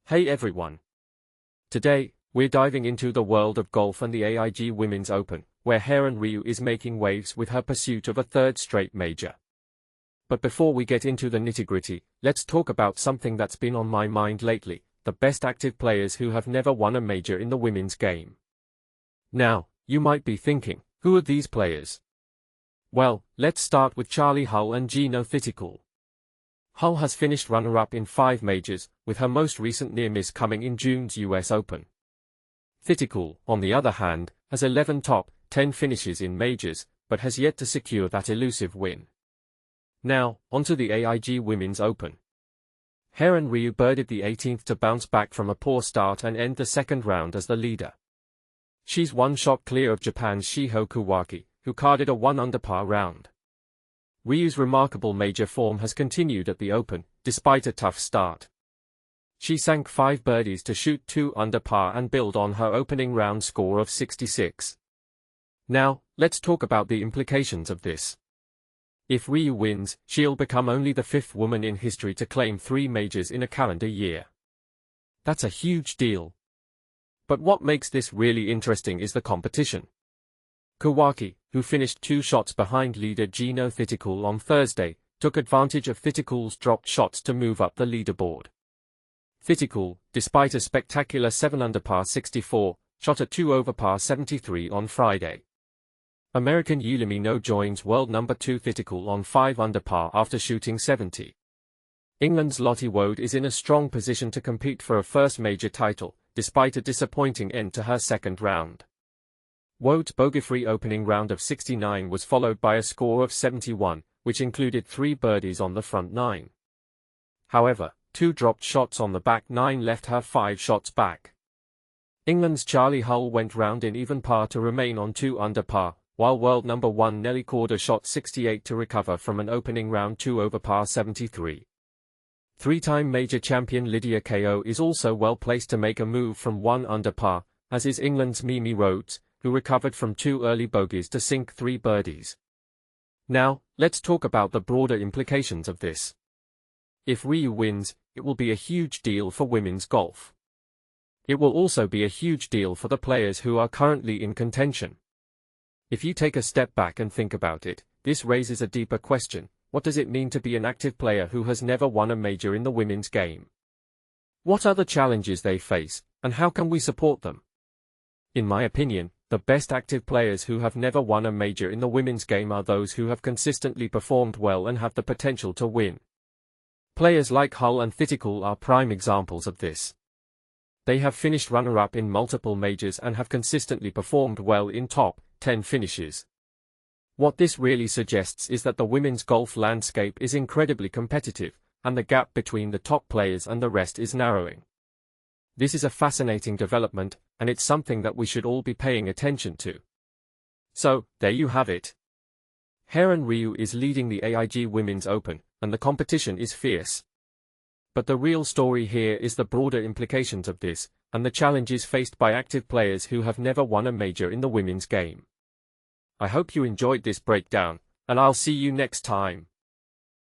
Hey everyone! Today, we're diving into the world of golf and the AIG Women's Open, where Haeran Ryu is making waves with her pursuit of a third straight major. But before we get into the nitty-gritty, let's talk about something that's been on my mind lately: the best active players who have never won a major in the women's game. Now, you might be thinking, who are these players? Well, let's start with Charley and Jeeno Thitikul. Hull has finished runner-up in 5 majors, with her most recent near-miss coming in June's US Open. Thitikul, on the other hand, has 11 top 10 finishes in majors, but has yet to secure that elusive win. Now, onto the AIG Women's Open. Haeran Ryu birdied the 18th to bounce back from a poor start and end the second round as the leader. She's one shot clear of Japan's Shiho Kuwaki, who carded a 1-under-par round. Ryu's remarkable major form has continued at the Open, despite a tough start. She sank 5 birdies to shoot 2 under par and build on her opening round score of 66. Now, let's talk about the implications of this. If Ryu wins, she'll become only the 5th woman in history to claim 3 majors in a calendar year. That's a huge deal. But what makes this really interesting is the competition. Kuwaki, who finished 2 shots behind leader Jeeno Thitikul on Thursday, took advantage of Thitikul's dropped shots to move up the leaderboard. Thitikul, despite a spectacular 7-under-par 64, shot a 2-over-par 73 on Friday. American Jeeno joins world number 2 Thitikul on 5-under-par after shooting 70. England's Lottie Woad is in a strong position to compete for a first major title, despite a disappointing end to her second round. Woad's bogey-free opening round of 69 was followed by a score of 71, which included 3 birdies on the front 9. However, 2 dropped shots on the back 9 left her 5 shots back. England's Charley went round in even par to remain on 2 under par, while world number 1 Nelly Korda shot 68 to recover from an opening round 2-over-par 73. 3-time major champion Lydia Ko is also well placed to make a move from 1 under par, as is England's Mimi Rhodes, who recovered from 2 early bogeys to sink 3 birdies. Now, let's talk about the broader implications of this. If Ryu wins, it will be a huge deal for women's golf. It will also be a huge deal for the players who are currently in contention. If you take a step back and think about it, this raises a deeper question: what does it mean to be an active player who has never won a major in the women's game? What are the challenges they face, and how can we support them? In my opinion, the best active players who have never won a major in the women's game are those who have consistently performed well and have the potential to win. Players like Hull and Thitikul are prime examples of this. They have finished runner-up in multiple majors and have consistently performed well in top 10 finishes. What this really suggests is that the women's golf landscape is incredibly competitive, and the gap between the top players and the rest is narrowing. This is a fascinating development, and it's something that we should all be paying attention to. So, there you have it. Haeran Ryu is leading the AIG Women's Open, and the competition is fierce. But the real story here is the broader implications of this, and the challenges faced by active players who have never won a major in the women's game. I hope you enjoyed this breakdown, and I'll see you next time.